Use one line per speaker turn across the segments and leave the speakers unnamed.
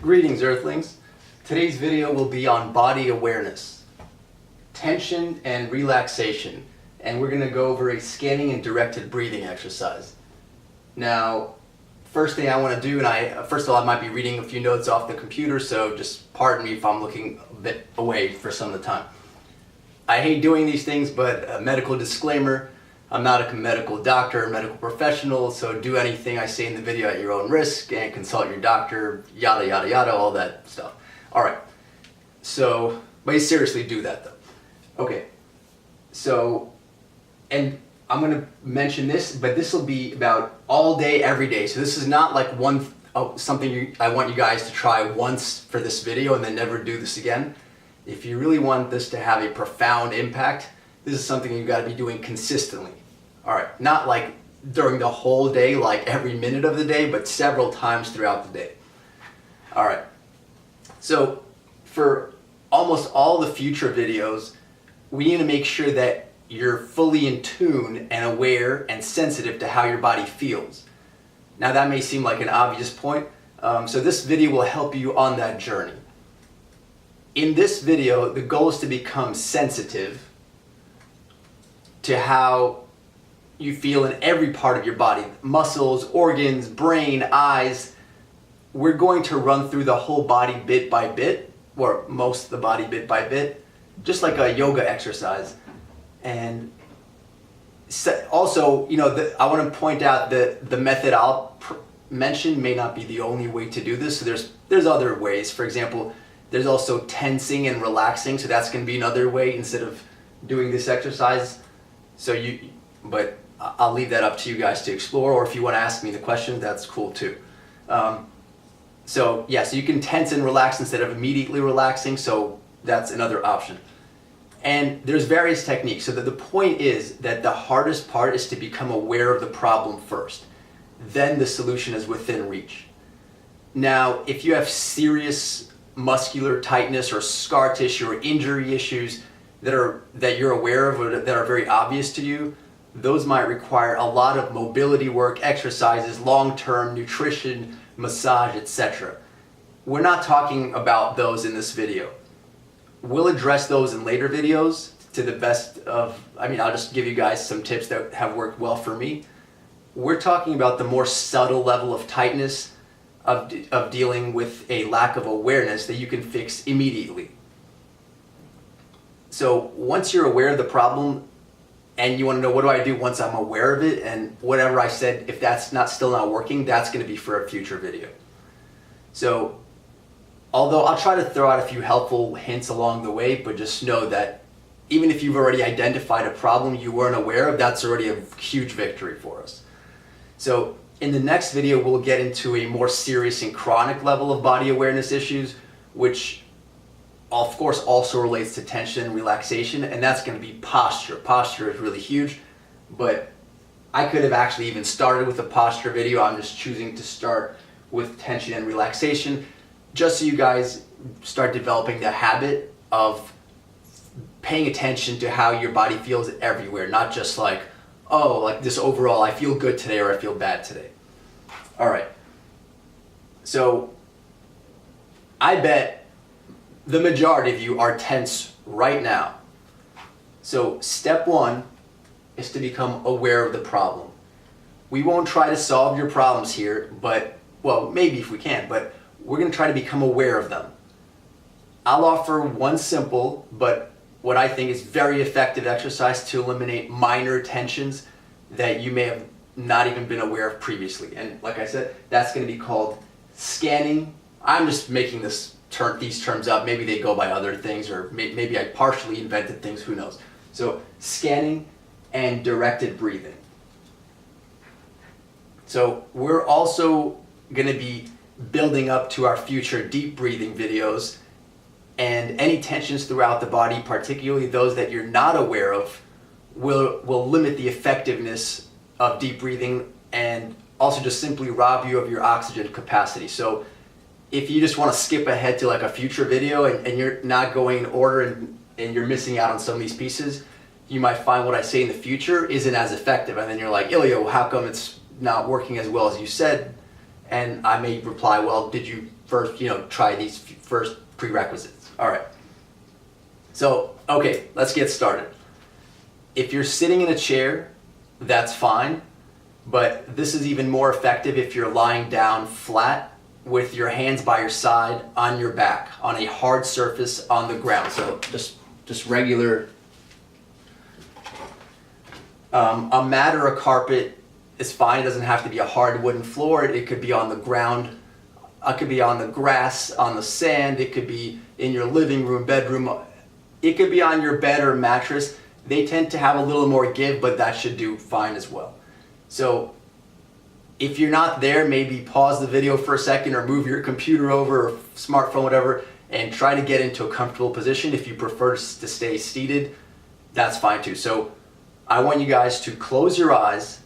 Greetings, Earthlings. Today's video will be on body awareness, tension and relaxation, and we're going to go over a scanning and directed breathing exercise. Now, first thing I want to do, and first of all, I might be reading a few notes off the computer, so just pardon me if I'm looking a bit away for some of the time. I hate doing these things, but a medical disclaimer, I'm not a medical doctor or medical professional, so do anything I say in the video at your own risk and consult your doctor, yada yada yada, all that stuff. Alright, so, but seriously do that though. Okay, so, and I'm going to mention this, but this will be about all day, every day. So this is not like something I want you guys to try once for this video and then never do this again. If you really want this to have a profound impact, this is something you've got to be doing consistently. Alright, not like during the whole day, like every minute of the day, but several times throughout the day. Alright, so for almost all the future videos, we need to make sure that you're fully in tune and aware and sensitive to how your body feels. Now that may seem like an obvious point, so this video will help you on that journey. In this video, the goal is to become sensitive to how you feel in every part of your body, muscles, organs, brain, eyes. We're going to run through the whole body bit by bit, or most of the body bit by bit, just like a yoga exercise. And also, you know, I want to point out that the method I'll mention may not be the only way to do this. So there's other ways. For example, there's also tensing and relaxing, so that's going to be another way instead of doing this exercise. So but I'll leave that up to you guys to explore, or if you want to ask me the question, that's cool too. So yeah, so you can tense and relax instead of immediately relaxing, so that's another option. And there's various techniques, so that the point is that the hardest part is to become aware of the problem first. Then the solution is within reach. Now, if you have serious muscular tightness or scar tissue or injury issues that you're aware of or that are very obvious to you, those might require a lot of mobility work, exercises, long-term nutrition, massage, etc. We're not talking about those in this video. We'll address those in later videos to the best of, I'll just give you guys some tips that have worked well for me. We're talking about the more subtle level of tightness of dealing with a lack of awareness that you can fix immediately. So once you're aware of the problem and you want to know what do I do once I'm aware of it, and whatever I said, if that's still not working, that's going to be for a future video. So although I'll try to throw out a few helpful hints along the way, but just know that even if you've already identified a problem you weren't aware of, that's already a huge victory for us. So in the next video, we'll get into a more serious and chronic level of body awareness issues, which of course also relates to tension and relaxation, and that's going to be posture. Posture is really huge, but I could have actually even started with a posture video. I'm just choosing to start with tension and relaxation, just so you guys start developing the habit of paying attention to how your body feels everywhere, not just like, oh, like this overall, I feel good today or I feel bad today. Alright, so I bet the majority of you are tense right now. So step one is to become aware of the problem. We won't try to solve your problems here, but, well, maybe if we can, but we're going to try to become aware of them. I'll offer one simple, but what I think is very effective exercise to eliminate minor tensions that you may have not even been aware of previously. And like I said, that's going to be called scanning. I'm just making these terms up. Maybe they go by other things, or maybe I partially invented things, who knows. So scanning and directed breathing. So we're also going to be building up to our future deep breathing videos, and any tensions throughout the body, particularly those that you're not aware of, will limit the effectiveness of deep breathing and also just simply rob you of your oxygen capacity. So if you just want to skip ahead to like a future video and you're not going in order and you're missing out on some of these pieces, you might find what I say in the future isn't as effective, and then you're like, Ilya, how come it's not working as well as you said? And I may reply, well, did you first, try these first prerequisites. All right. So, okay, let's get started. If you're sitting in a chair, that's fine, but this is even more effective if you're lying down flat with your hands by your side on your back, on a hard surface on the ground. So just regular, a mat or a carpet is fine. It doesn't have to be a hard wooden floor. It could be on the ground. It could be on the grass, on the sand. It could be in your living room, bedroom. It could be on your bed or mattress. They tend to have a little more give, but that should do fine as well. So if you're not there, maybe pause the video for a second or move your computer over or smartphone, whatever, and try to get into a comfortable position. If you prefer to stay seated, that's fine too. So I want you guys to close your eyes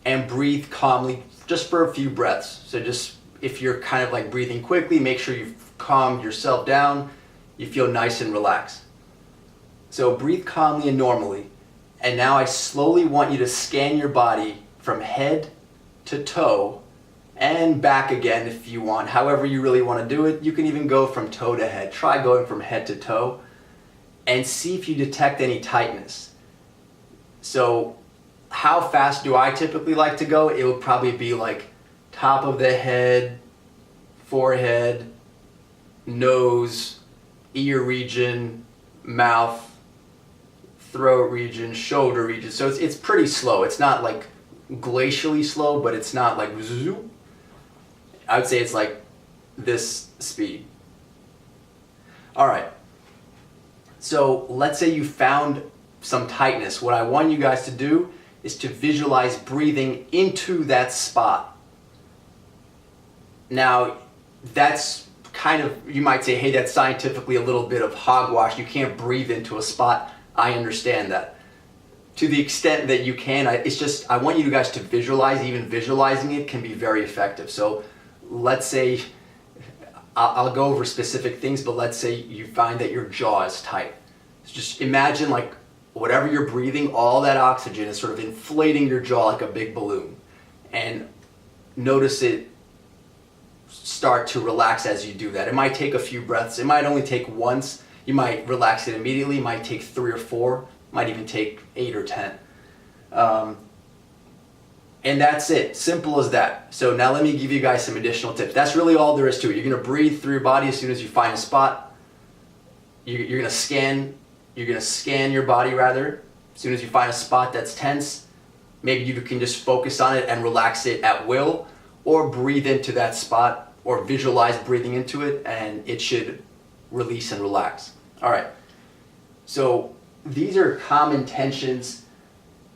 and breathe calmly just for a few breaths. So just, if you're kind of like breathing quickly, make sure you've calmed yourself down. You feel nice and relaxed. So breathe calmly and normally. And now I slowly want you to scan your body from head to toe and back again if you want. However you really want to do it. You can even go from toe to head. Try going from head to toe and see if you detect any tightness. So how fast do I typically like to go? It would probably be like top of the head, forehead, nose, ear region, mouth, throat region, shoulder region. So it's pretty slow. It's not like glacially slow, but it's not like zoom. I would say it's like this speed. All right. So let's say you found some tightness. What I want you guys to do is to visualize breathing into that spot. Now, that's kind of, you might say, hey, that's scientifically a little bit of hogwash. You can't breathe into a spot. I understand that. To the extent that you can, it's just, I want you guys to visualize. Even visualizing it can be very effective. So let's say, I'll go over specific things, but let's say you find that your jaw is tight. So just imagine like whatever you're breathing, all that oxygen is sort of inflating your jaw like a big balloon. And notice it start to relax as you do that. It might take a few breaths. It might only take once. You might relax it immediately. It might take 3 or 4. Might even take 8 or 10. And that's it. Simple as that. So now let me give you guys some additional tips. That's really all there is to it. You're going to breathe through your body as soon as you find a spot. You're going to scan your body rather. As soon as you find a spot that's tense, maybe you can just focus on it and relax it at will, or breathe into that spot, or visualize breathing into it, and it should release and relax. All right. So these are common tensions.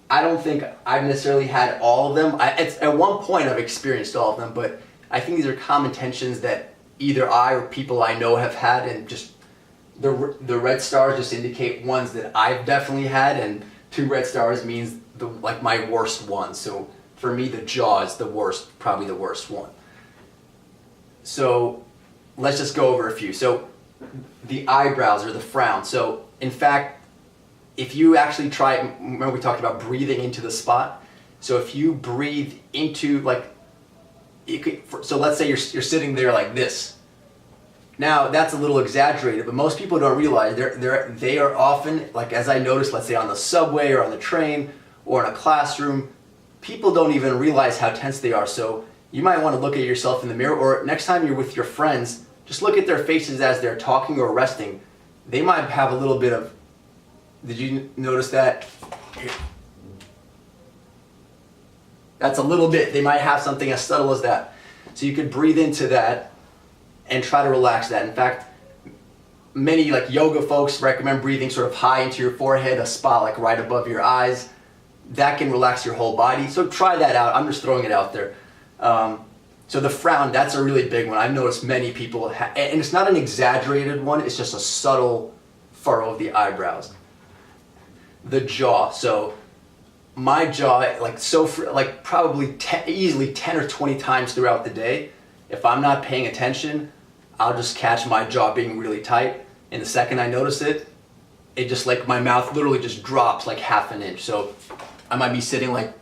I don't think I've necessarily had all of them. At one point I've experienced all of them, but I think these are common tensions that either I or people I know have had, and just the red stars just indicate ones that I've definitely had, and 2 red stars means like my worst one. So for me, the jaw is the worst, probably the worst one. So let's just go over a few. So the eyebrows or the frown. So in fact, if you actually try, remember we talked about breathing into the spot. So if you breathe into, like, so let's say you're sitting there like this. Now that's a little exaggerated, but most people don't realize they are often, like as I noticed, let's say on the subway or on the train or in a classroom, people don't even realize how tense they are. So you might want to look at yourself in the mirror, or next time you're with your friends, just look at their faces as they're talking or resting. They might have a little bit of, did you notice that? That's a little bit. They might have something as subtle as that. So you could breathe into that and try to relax that. In fact, many like yoga folks recommend breathing sort of high into your forehead, a spot like right above your eyes. That can relax your whole body. So try that out. I'm just throwing it out there. So the frown, that's a really big one. I've noticed many people, and it's not an exaggerated one, it's just a subtle furrow of the eyebrows. The jaw, so my jaw, like probably easily 10 or 20 times throughout the day, if I'm not paying attention, I'll just catch my jaw being really tight. And the second I notice it, it just like my mouth literally just drops like half an inch. So I might be sitting like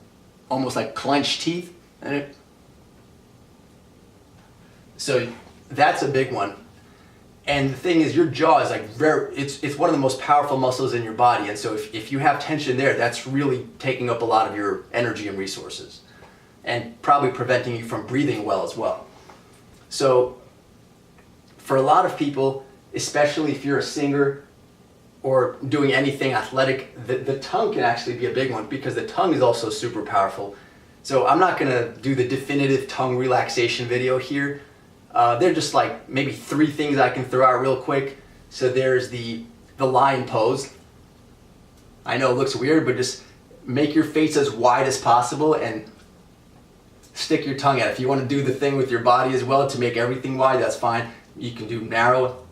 almost like clenched teeth. So that's a big one. And the thing is, your jaw is like it's one of the most powerful muscles in your body. And so if you have tension there, that's really taking up a lot of your energy and resources, and probably preventing you from breathing well as well. So for a lot of people, especially if you're a singer or doing anything athletic, the tongue can actually be a big one, because the tongue is also super powerful. So I'm not gonna do the definitive tongue relaxation video here. They're just like maybe 3 things I can throw out real quick. So there's the lion pose. I know it looks weird, but just make your face as wide as possible and stick your tongue out. If you want to do the thing with your body as well to make everything wide, that's fine. You can do narrow.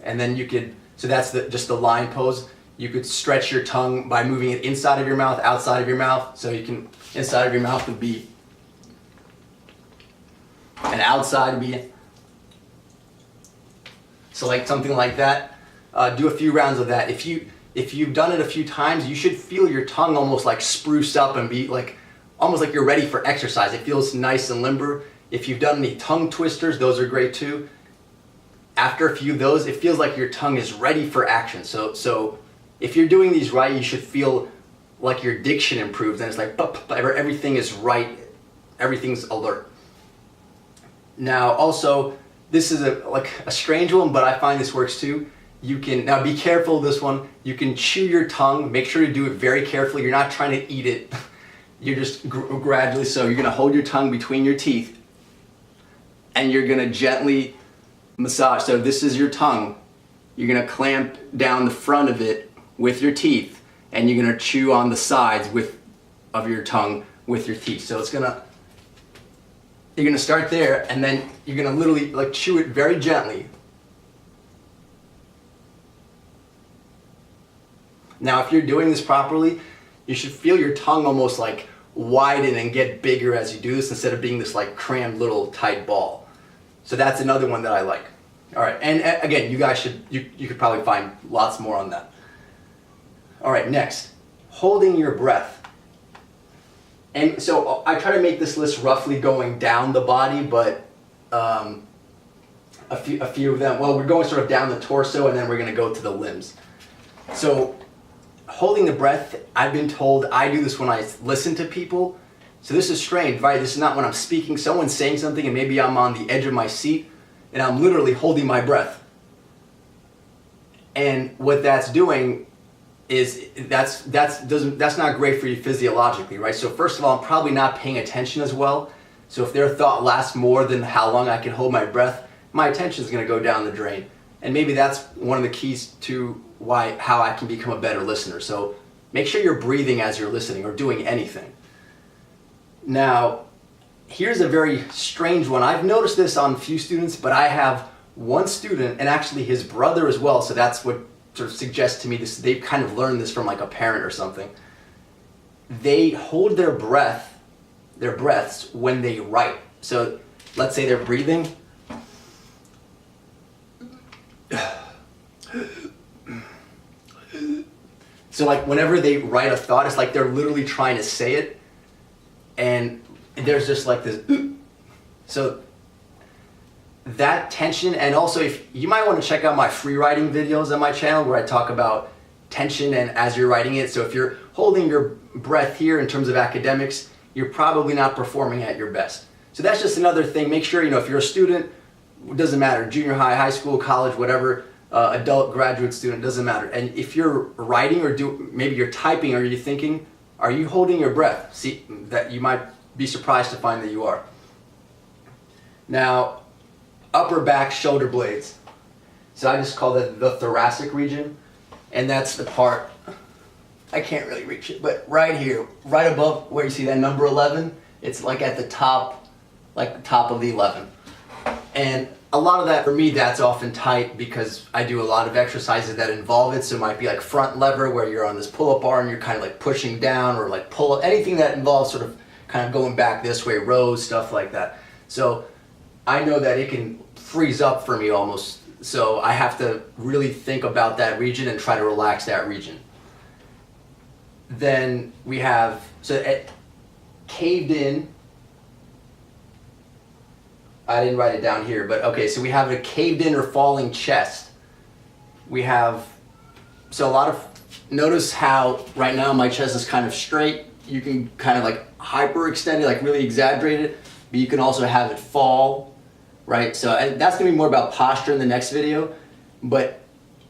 And then you could, so that's just the lion pose. You could stretch your tongue by moving it inside of your mouth, outside of your mouth. So you can, inside of your mouth would be, and outside would be, so like something like that. Do a few rounds of that. If you've done it a few times, you should feel your tongue almost like spruce up and be like, almost like you're ready for exercise. It feels nice and limber. If you've done any tongue twisters, those are great too. After a few of those, it feels like your tongue is ready for action. So if you're doing these right, you should feel like your diction improves, and it's like everything is right, everything's alert. Now also, this is a strange one, but I find this works too. You can, now be careful of this one, you can chew your tongue. Make sure to do it very carefully. You're not trying to eat it. You're just gradually, so you're gonna hold your tongue between your teeth and you're gonna gently massage. So this is your tongue. You're gonna clamp down the front of it with your teeth, and you're gonna chew on the sides of your tongue with your teeth. So you're gonna start there, and then you're gonna literally like chew it very gently. Now if you're doing this properly, you should feel your tongue almost like widen and get bigger as you do this, instead of being this like crammed little tight ball. So that's another one that I like. All right, and again, you guys you could probably find lots more on that. All right, next, holding your breath. And so I try to make this list roughly going down the body, but a few of them, well, we're going sort of down the torso, and then we're gonna go to the limbs. So holding the breath, I've been told I do this when I listen to people. So this is strange, right? This is not when I'm speaking. Someone's saying something and maybe I'm on the edge of my seat and I'm literally holding my breath. And what that's doing is that's not great for you physiologically, right? So first of all, I'm probably not paying attention as well. So if their thought lasts more than how long I can hold my breath, my attention is going to go down the drain. And maybe that's one of the keys to how I can become a better listener. So make sure you're breathing as you're listening or doing anything. Now, here's a very strange one. I've noticed this on a few students, but I have one student, and actually his brother as well, so that's what sort of suggests to me this. They've kind of learned this from like a parent or something. They hold their breaths when they write. So let's say they're breathing. So like whenever they write a thought, it's like they're literally trying to say it, and there's just like this. So that tension, and also if you might want to check out my free writing videos on my channel where I talk about tension and as you're writing it. So if you're holding your breath here in terms of academics, you're probably not performing at your best. So that's just another thing. Make sure, if you're a student, it doesn't matter, junior high, high school, college, whatever, adult, graduate student, doesn't matter. And if you're writing or maybe you're typing or you're thinking, are you holding your breath? See, that you might be surprised to find that you are. Now, upper back shoulder blades. So I just call that the thoracic region, and that's the part, I can't really reach it, but right here, right above where you see that number 11, it's like at the top, like the top of the 11. And a lot of that, for me, that's often tight because I do a lot of exercises that involve it. So it might be like front lever where you're on this pull-up bar and you're kind of like pushing down, or like pull up, anything that involves sort of kind of going back this way, rows, stuff like that. So I know that it can freeze up for me almost. So I have to really think about that region and try to relax that region. Then we have, caved in I didn't write it down here, but okay, so we have a caved in or falling chest. We have, so a lot of, notice how right now my chest is kind of straight. You can kind of like hyperextend it, like really exaggerate it, but you can also have it fall, right? So that's gonna be more about posture in the next video, but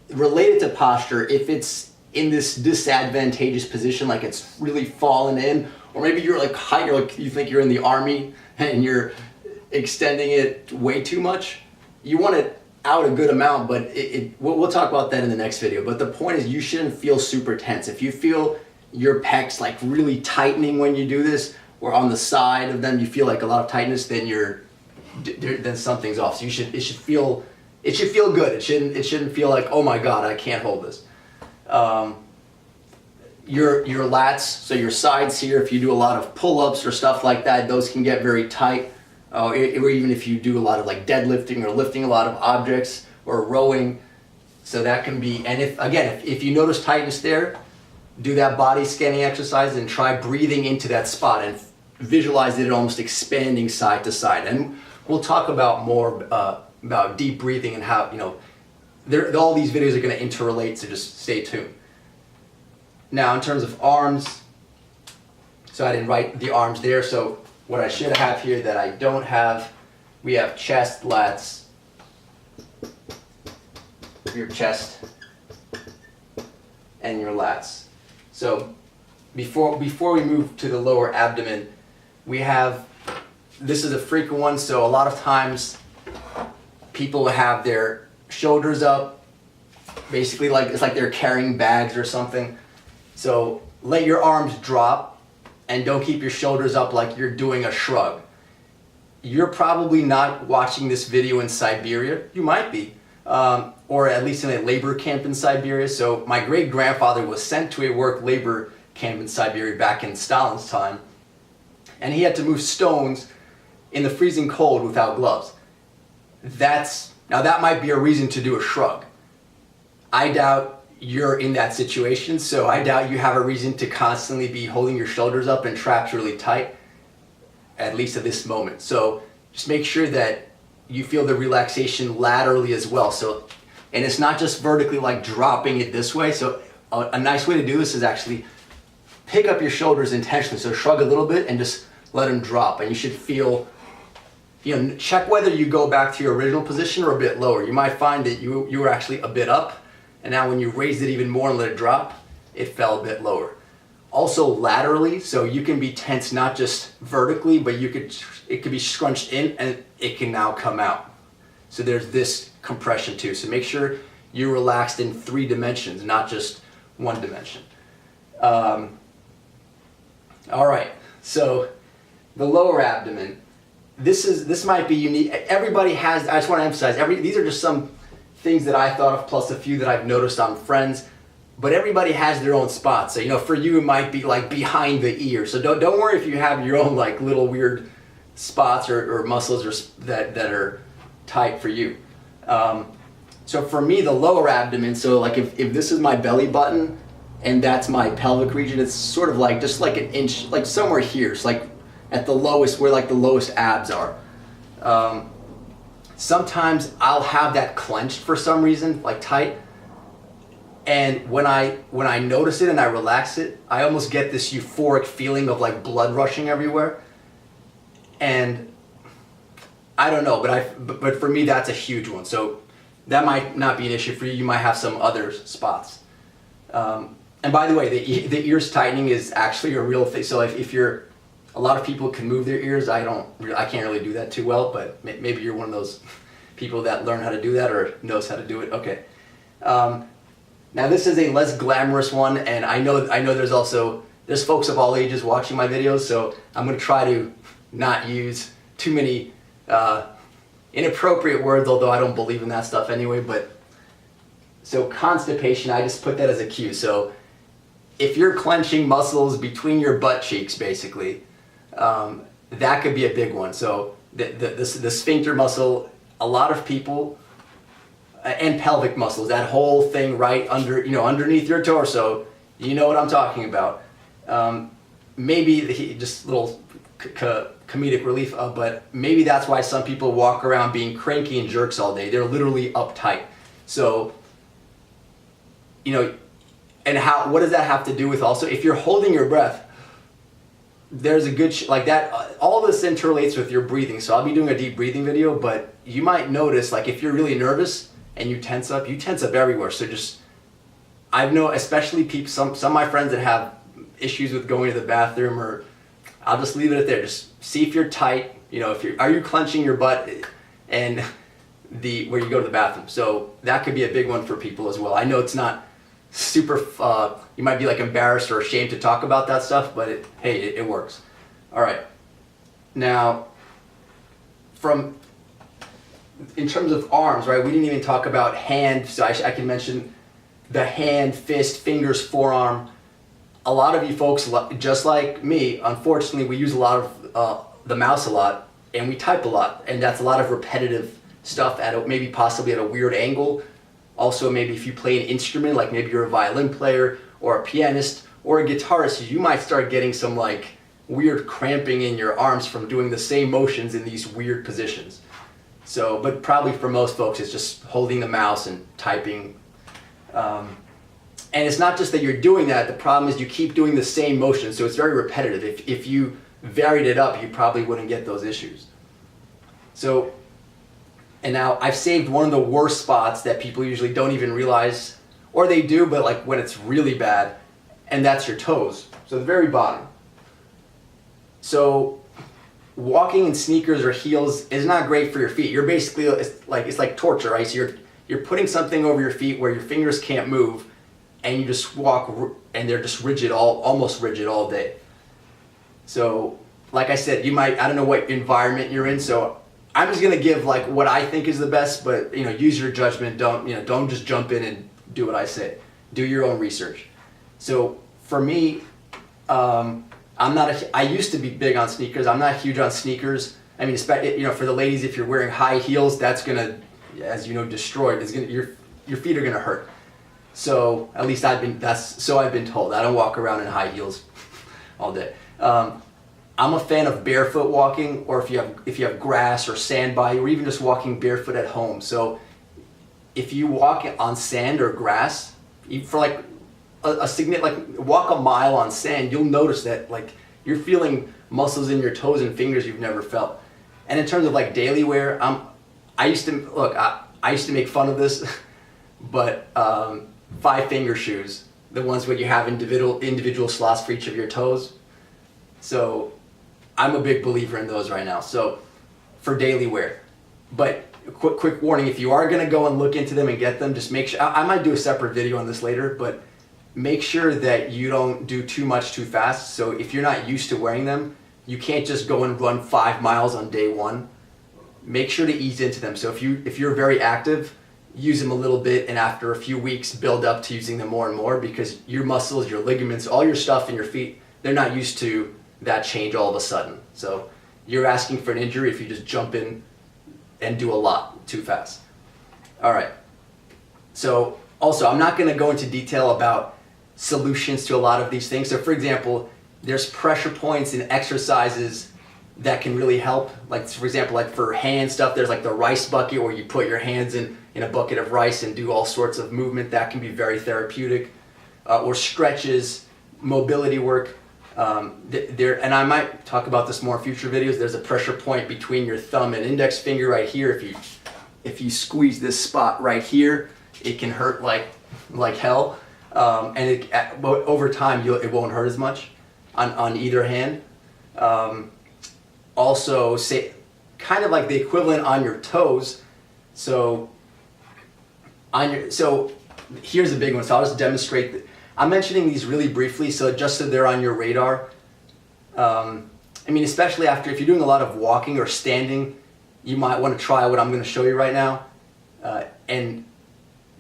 related to posture, if it's in this disadvantageous position, like it's really fallen in, or maybe you're like you think you're in the army and you're extending it way too much, you want it out a good amount, but we'll talk about that in the next video. But the point is, you shouldn't feel super tense. If you feel your pecs like really tightening when you do this, or on the side of them you feel like a lot of tightness, then then something's off. So it should feel good. It shouldn't feel like, oh my god, I can't hold this. Your lats, so your sides here, if you do a lot of pull-ups or stuff like that, those can get very tight. Or even if you do a lot of like deadlifting or lifting a lot of objects or rowing, so that can be. And if you notice tightness there, do that body scanning exercise and try breathing into that spot and visualize it almost expanding side to side. And we'll talk about more about deep breathing and how, all these videos are going to interrelate, so just stay tuned. Now in terms of arms, so I didn't write the arms there, so what I should have here that I don't have, we have chest, lats, your chest, and your lats. So before we move to the lower abdomen, we have, this is a frequent one, so a lot of times people have their shoulders up, basically like it's like they're carrying bags or something. So let your arms drop and don't keep your shoulders up like you're doing a shrug. You're probably not watching this video in Siberia. You might be, or at least in a labor camp in Siberia. So my great grandfather was sent to a work labor camp in Siberia back in Stalin's time, and he had to move stones in the freezing cold without gloves. Now that might be a reason to do a shrug. I doubt you're in that situation, so I doubt you have a reason to constantly be holding your shoulders up and trapped really tight, at least at this moment. So just make sure that you feel the relaxation laterally as well. So, and it's not just vertically like dropping it this way. So a nice way to do this is actually pick up your shoulders intentionally. So shrug a little bit and just let them drop, and you should feel, check whether you go back to your original position or a bit lower. You might find that you were actually a bit up, and now when you raised it even more and let it drop, it fell a bit lower. Also laterally, so you can be tense not just vertically, but it could be scrunched in and it can now come out. So there's this compression too. So make sure you're relaxed in 3 dimensions, not just 1 dimension. All right, so the lower abdomen. This might be unique. Everybody has, I just want to emphasize, these are just some things that I thought of, plus a few that I've noticed on friends, but everybody has their own spots. So for you it might be like behind the ear. So don't worry if you have your own like little weird spots or muscles that are tight for you. So for me, the lower abdomen, so like if this is my belly button and that's my pelvic region, it's sort of like just like an inch, like somewhere here. It's like at the lowest, where like the lowest abs are. Sometimes I'll have that clenched for some reason, like tight. And when I notice it and I relax it, I almost get this euphoric feeling of like blood rushing everywhere. And I don't know, but for me that's a huge one. So that might not be an issue for you. You might have some other spots. And by the way, the ears tightening is actually a real thing. So if you're, a lot of people can move their ears. I can't really do that too well, but maybe you're one of those people that learn how to do that or knows how to do it. Okay. Now this is a less glamorous one, and I know there's folks of all ages watching my videos, so I'm going to try to not use too many inappropriate words, although I don't believe in that stuff anyway. But so constipation, I just put that as a cue. So if you're clenching muscles between your butt cheeks, basically, that could be a big one. So the sphincter muscle, a lot of people, and pelvic muscles, that whole thing right under, underneath your torso, you know what I'm talking about. Maybe just little comedic relief, but maybe that's why some people walk around being cranky and jerks all day. They're literally uptight. So, you know, and what does that have to do with also, if you're holding your breath, there's a good, like that, all this interrelates with your breathing. So I'll be doing a deep breathing video, but you might notice, like if you're really nervous and you tense up everywhere. So just, I've known, especially people, some of my friends that have issues with going to the bathroom, or I'll just leave it at there. Just see if you're tight, you know, are you clenching your butt and where you go to the bathroom. So that could be a big one for people as well. I know it's not super, you might be like embarrassed or ashamed to talk about that stuff, but it works. All right. Now, in terms of arms, right, we didn't even talk about hand, so I can mention the hand, fist, fingers, forearm. A lot of you folks, just like me, unfortunately, we use a lot of the mouse a lot, and we type a lot, and that's a lot of repetitive stuff maybe possibly at a weird angle. Also, maybe if you play an instrument, like maybe you're a violin player or a pianist or a guitarist, you might start getting some like weird cramping in your arms from doing the same motions in these weird positions. So, but probably for most folks, it's just holding the mouse and typing. And it's not just that you're doing that, the problem is you keep doing the same motion, so it's very repetitive. If you varied it up, you probably wouldn't get those issues. So, and now I've saved one of the worst spots that people usually don't even realize, or they do, but like when it's really bad, and that's your toes. So the very bottom. So walking in sneakers or heels is not great for your feet. You're basically, it's like torture, right? So you're putting something over your feet where your fingers can't move, and you just walk, and they're just rigid, almost rigid all day. So, like I said, you might, I don't know what environment you're in, so I'm just gonna give like what I think is the best, but you know, use your judgment. Don't just jump in and do what I say. Do your own research. So for me, I used to be big on sneakers. I'm not huge on sneakers. I mean, you know, for the ladies, if you're wearing high heels, that's gonna, as you know, destroy it. Your feet are gonna hurt. So at least I've been told. I don't walk around in high heels all day. I'm a fan of barefoot walking, or if you have grass or sand by you, or even just walking barefoot at home. So if you walk on sand or grass, for like walk a mile on sand, you'll notice that like you're feeling muscles in your toes and fingers you've never felt. And in terms of like daily wear, I used to make fun of this, but 5-finger shoes, the ones where you have individual slots for each of your toes. So I'm a big believer in those right now. So for daily wear, but quick warning, if you are gonna go and look into them and get them, just make sure, I might do a separate video on this later, but make sure that you don't do too much too fast. So if you're not used to wearing them, you can't just go and run 5 miles on day one. Make sure to ease into them. So if you're very active, use them a little bit, and after a few weeks build up to using them more and more, because your muscles, your ligaments, all your stuff in your feet, they're not used to that change all of a sudden. So you're asking for an injury if you just jump in and do a lot too fast. All right. So also, I'm not going to go into detail about solutions to a lot of these things. So for example, there's pressure points and exercises that can really help. Like for example, like for hand stuff, there's like the rice bucket where you put your hands in a bucket of rice and do all sorts of movement. That can be very therapeutic. Or stretches, mobility work. And I might talk about this more in future videos. There's a pressure point between your thumb and index finger right here. If you squeeze this spot right here, it can hurt like hell. But over time, it won't hurt as much on either hand. Also, kind of like the equivalent on your toes. So here's a big one. So I'll just demonstrate. I'm mentioning these really briefly, so just so they're on your radar. I mean, especially if you're doing a lot of walking or standing, you might want to try what I'm going to show you right now. And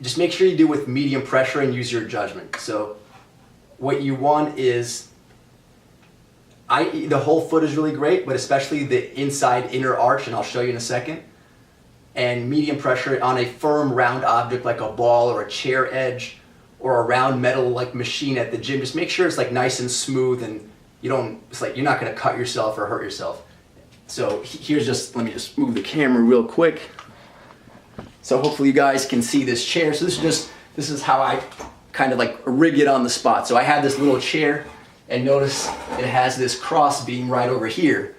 just make sure you do with medium pressure and use your judgment. So what you want is, the whole foot is really great, but especially the inside inner arch, and I'll show you in a second. And medium pressure on a firm round object like a ball or a chair edge, or a round metal like machine at the gym. Just make sure it's like nice and smooth, and you're not going to cut yourself or hurt yourself. So here's just, let me just move the camera real quick. So hopefully you guys can see this chair. So this is how I kind of like rig it on the spot. So I have this little chair, and notice it has this cross beam right over here.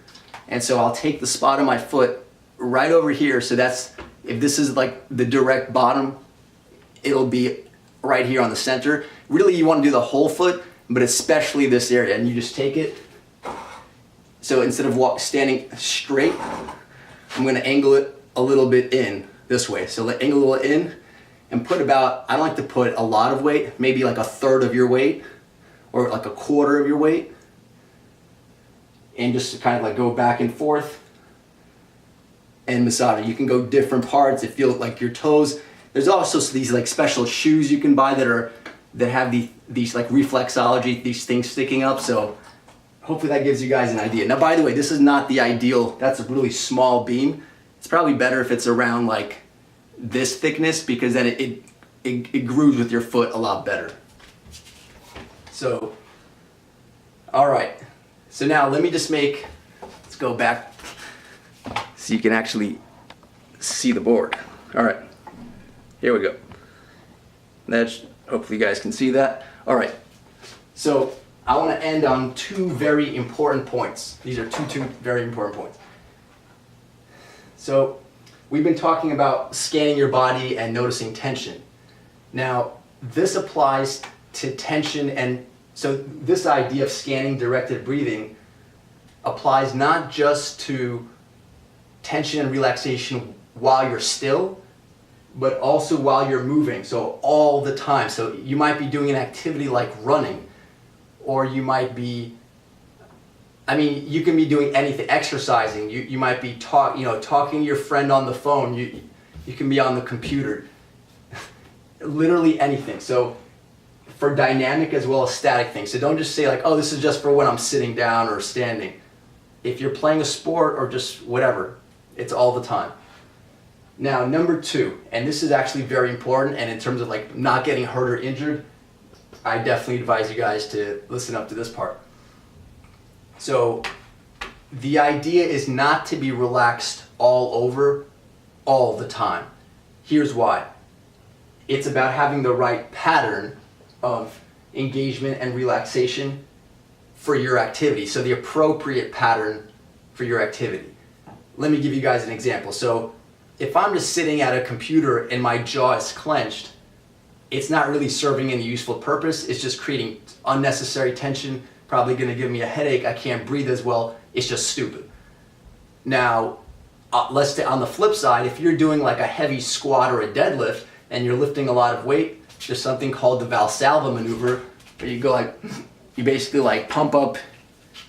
And so I'll take the spot of my foot right over here. So that's, if this is like the direct bottom, it'll be right here on the center. Really you want to do the whole foot, but especially this area. And you just take it. So instead of standing straight, I'm going to angle it a little bit in this way. So angle it in and put about, I don't like to put a lot of weight, maybe like a third of your weight or like a quarter of your weight. And just kind of like go back and forth and massage it. You can go different parts. It feels like your toes. There's also these like special shoes you can buy that have these like reflexology, these things sticking up. So hopefully that gives you guys an idea. Now, by the way, this is not the ideal. That's a really small beam. It's probably better if it's around like this thickness, because then it grooves with your foot a lot better. So, all right. So now let me just let's go back so you can actually see the board. All right, here we go. Hopefully you guys can see that. All right, so I want to end on two very important points. These are two very important points. So we've been talking about scanning your body and noticing tension. Now, this applies to tension, and so this idea of scanning directed breathing applies not just to tension and relaxation while you're still, but also while you're moving, so all the time. So you might be doing an activity like running, or you might be, you can be doing anything, exercising. You might be talking to your friend on the phone. You can be on the computer. Literally anything. So for dynamic as well as static things. So don't just say like, oh, this is just for when I'm sitting down or standing. If you're playing a sport or just whatever, it's all the time. Now, number two, and this is actually very important, and in terms of like not getting hurt or injured, I definitely advise you guys to listen up to this part. So the idea is not to be relaxed all over all the time. Here's why. It's about having the right pattern of engagement and relaxation for your activity. So the appropriate pattern for your activity. Let me give you guys an example. So if I'm just sitting at a computer and my jaw is clenched, it's not really serving any useful purpose. It's just creating unnecessary tension, probably gonna give me a headache. I can't breathe as well. It's just stupid. Now, let's say on the flip side, if you're doing like a heavy squat or a deadlift and you're lifting a lot of weight, there's something called the Valsalva maneuver, where you go like, you basically like pump up,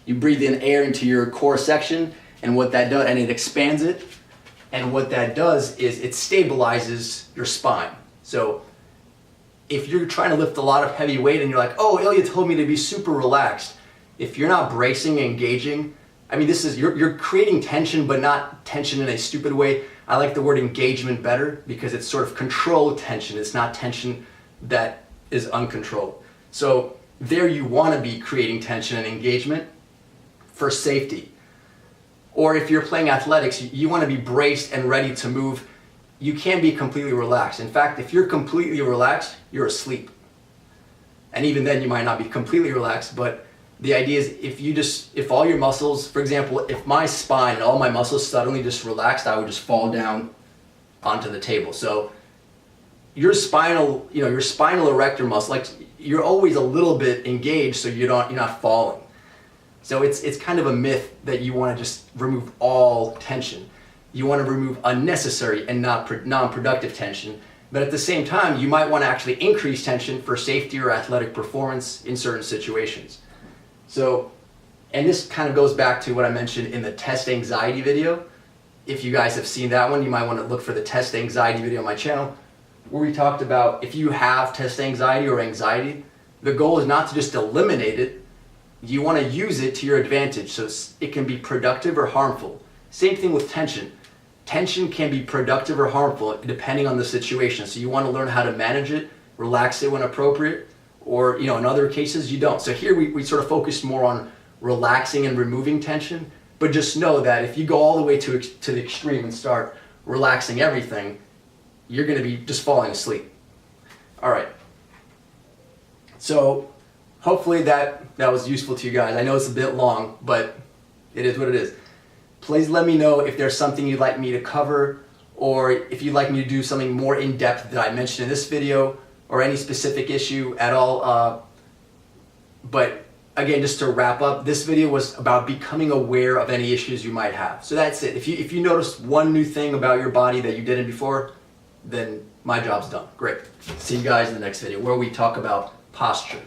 you breathe in air into your core section, and what that does, and it expands it, and what that does is it stabilizes your spine. So if you're trying to lift a lot of heavy weight and you're like, oh, Ilya told me to be super relaxed, if you're not bracing and engaging, you're creating tension, but not tension in a stupid way. I like the word engagement better because it's sort of controlled tension. It's not tension that is uncontrolled. So there you want to be creating tension and engagement for safety. Or if you're playing athletics, you want to be braced and ready to move. You can't be completely relaxed. In fact, if you're completely relaxed, you're asleep. And even then you might not be completely relaxed, but the idea is if all your muscles, for example, if my spine and all my muscles suddenly just relaxed, I would just fall down onto the table. So your spinal erector muscle, like you're always a little bit engaged, so you're not falling. So it's kind of a myth that you want to just remove all tension. You want to remove unnecessary and non-productive tension, but at the same time, you might want to actually increase tension for safety or athletic performance in certain situations. So, and this kind of goes back to what I mentioned in the test anxiety video. If you guys have seen that one, you might want to look for the test anxiety video on my channel, where we talked about if you have test anxiety or anxiety, the goal is not to just eliminate it. You want to use it to your advantage, so it can be productive or harmful. Same thing with tension. Tension can be productive or harmful depending on the situation. So you want to learn how to manage it, relax it when appropriate, or in other cases you don't. So here we sort of focus more on relaxing and removing tension, But just know that if you go all the way to the extreme and start relaxing everything, you're going to be just falling asleep. All right. So hopefully that was useful to you guys. I know it's a bit long, but it is what it is. Please let me know if there's something you'd like me to cover, or if you'd like me to do something more in-depth that I mentioned in this video, or any specific issue at all. But again, just to wrap up, this video was about becoming aware of any issues you might have. So that's it. If you notice one new thing about your body that you didn't before, then my job's done. Great. See you guys in the next video where we talk about posture.